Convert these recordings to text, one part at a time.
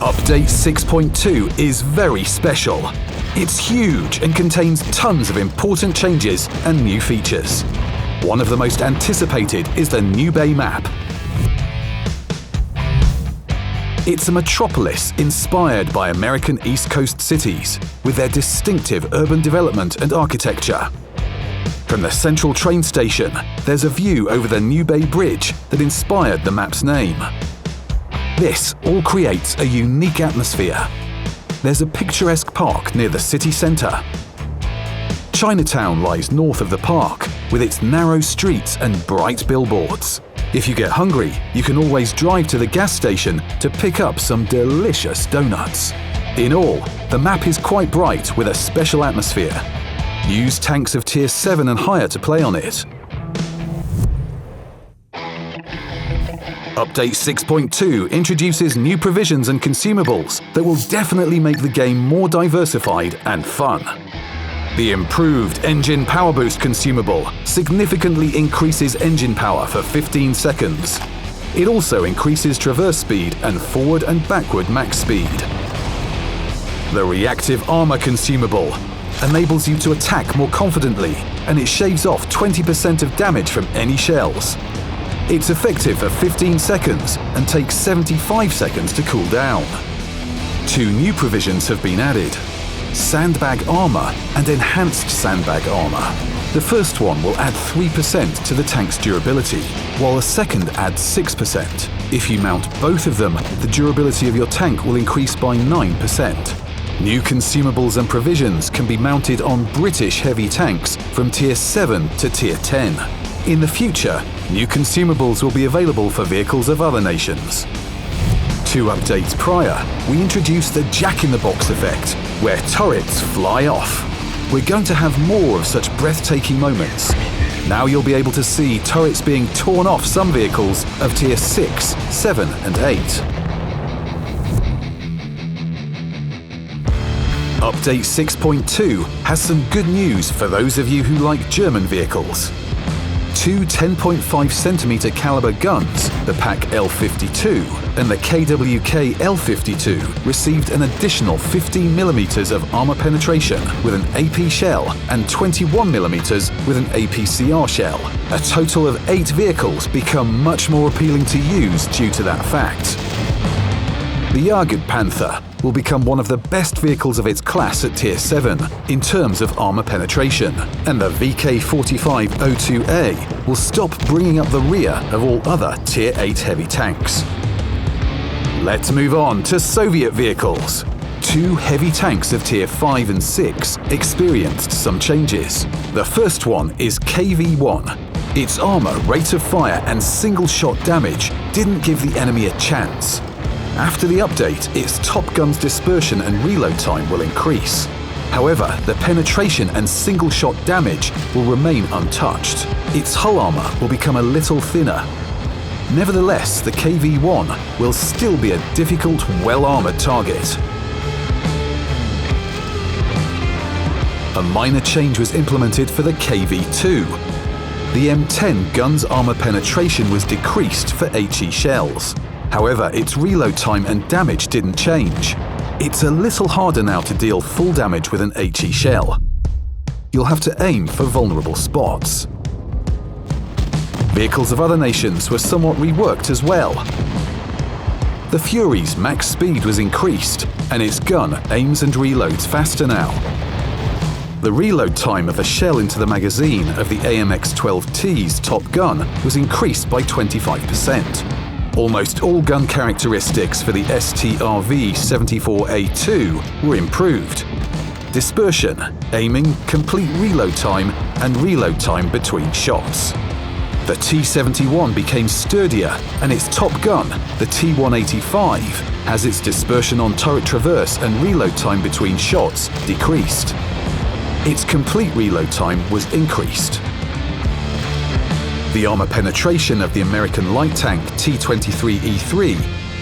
Update 6.2 is very special. It's huge and contains tons of important changes and new features. One of the most anticipated is the New Bay map. It's a metropolis inspired by American East Coast cities, with their distinctive urban development and architecture. From the central train station, there's a view over the New Bay Bridge that inspired the map's name. This all creates a unique atmosphere. There's a picturesque park near the city centre. Chinatown lies north of the park, with its narrow streets and bright billboards. If you get hungry, you can always drive to the gas station to pick up some delicious donuts. In all, the map is quite bright with a special atmosphere. Use tanks of Tier 7 and higher to play on it. Update 6.2 introduces new provisions and consumables that will definitely make the game more diversified and fun. The improved Engine Power Boost consumable significantly increases engine power for 15 seconds. It also increases traverse speed and forward and backward max speed. The Reactive Armor consumable enables you to attack more confidently, and it shaves off 20% of damage from any shells. It's effective for 15 seconds and takes 75 seconds to cool down. Two new provisions have been added: Sandbag Armor and Enhanced Sandbag Armor. The first one will add 3% to the tank's durability, while the second adds 6%. If you mount both of them, the durability of your tank will increase by 9%. New consumables and provisions can be mounted on British heavy tanks from Tier 7 to Tier 10. In the future, new consumables will be available for vehicles of other nations. 2 updates prior, we introduced the Jack-in-the-Box effect, where turrets fly off. We're going to have more of such breathtaking moments. Now you'll be able to see turrets being torn off some vehicles of Tier 6, 7 and 8. Update 6.2 has some good news for those of you who like German vehicles. 2 10.5cm caliber guns, the PaK L52 and the KWK L52, received an additional 15mm of armor penetration with an AP shell and 21mm with an APCR shell. A total of 8 vehicles become much more appealing to use due to that fact. The Jagd Panther will become one of the best vehicles of its class at Tier 7 in terms of armor penetration, and the VK4502A will stop bringing up the rear of all other Tier 8 heavy tanks. Let's move on to Soviet vehicles. 2 heavy tanks of Tier 5 and 6 experienced some changes. The first one is KV-1. Its armor, rate of fire and single-shot damage didn't give the enemy a chance. After the update, its Top Gun's dispersion and reload time will increase. However, the penetration and single-shot damage will remain untouched. Its hull armor will become a little thinner. Nevertheless, the KV-1 will still be a difficult, well-armored target. A minor change was implemented for the KV-2. The M10 gun's armor penetration was decreased for HE shells. However, its reload time and damage didn't change. It's a little harder now to deal full damage with an HE shell. You'll have to aim for vulnerable spots. Vehicles of other nations were somewhat reworked as well. The Fury's max speed was increased, and its gun aims and reloads faster now. The reload time of the shell into the magazine of the AMX-12T's Top Gun was increased by 25%. Almost all gun characteristics for the STRV-74A2 were improved. Dispersion, aiming, complete reload time, and reload time between shots. The T-71 became sturdier, and its top gun, the T-185, has its dispersion on turret traverse and reload time between shots decreased. Its complete reload time was increased. The armor penetration of the American light tank T-23E3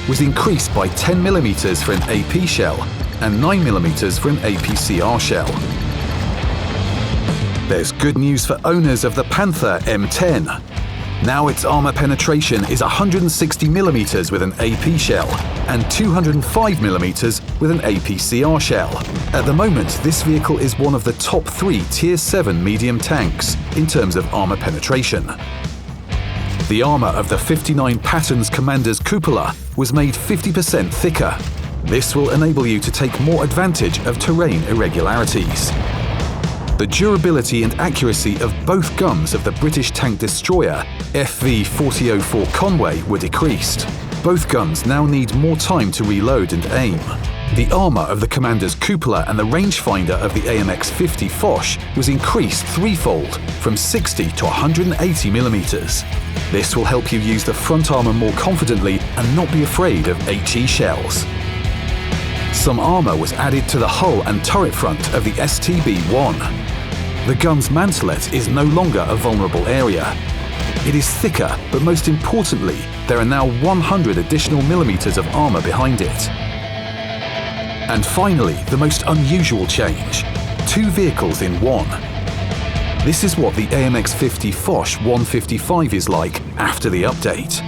was increased by 10mm for an AP shell and 9mm for an APCR shell. There's good news for owners of the Panther M10. Now its armor penetration is 160mm with an AP shell and 205mm with an APCR shell. At the moment, this vehicle is one of the top 3 Tier 7 medium tanks in terms of armor penetration. The armor of the 59 Patterns Commander's cupola was made 50% thicker. This will enable you to take more advantage of terrain irregularities. The durability and accuracy of both guns of the British tank destroyer FV 4004 Conway were decreased. Both guns now need more time to reload and aim. The armor of the Commander's cupola and the rangefinder of the AMX-50 Foch was increased threefold, from 60 to 180mm. This will help you use the front armor more confidently and not be afraid of HE shells. Some armor was added to the hull and turret front of the STB-1. The gun's mantelet is no longer a vulnerable area. It is thicker, but most importantly, there are now 100 additional millimeters of armor behind it. And finally, the most unusual change: 2 vehicles in one. This is what the AMX-50 Foch 155 is like after the update.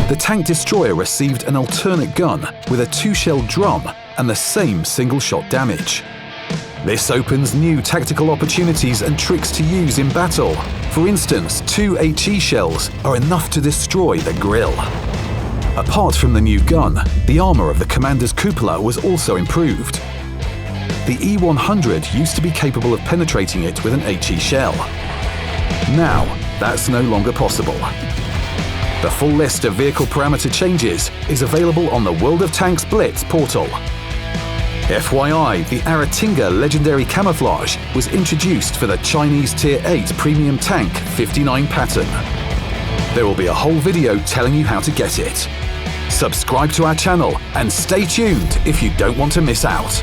The tank destroyer received an alternate gun with a 2-shell drum and the same single-shot damage. This opens new tactical opportunities and tricks to use in battle. For instance, 2 HE shells are enough to destroy the grille. Apart from the new gun, the armor of the Commander's cupola was also improved. The E100 used to be capable of penetrating it with an HE shell. Now, that's no longer possible. The full list of vehicle parameter changes is available on the World of Tanks Blitz portal. FYI, the Aratinga Legendary Camouflage was introduced for the Chinese Tier 8 premium tank 59 pattern. There will be a whole video telling you how to get it. Subscribe to our channel and stay tuned if you don't want to miss out.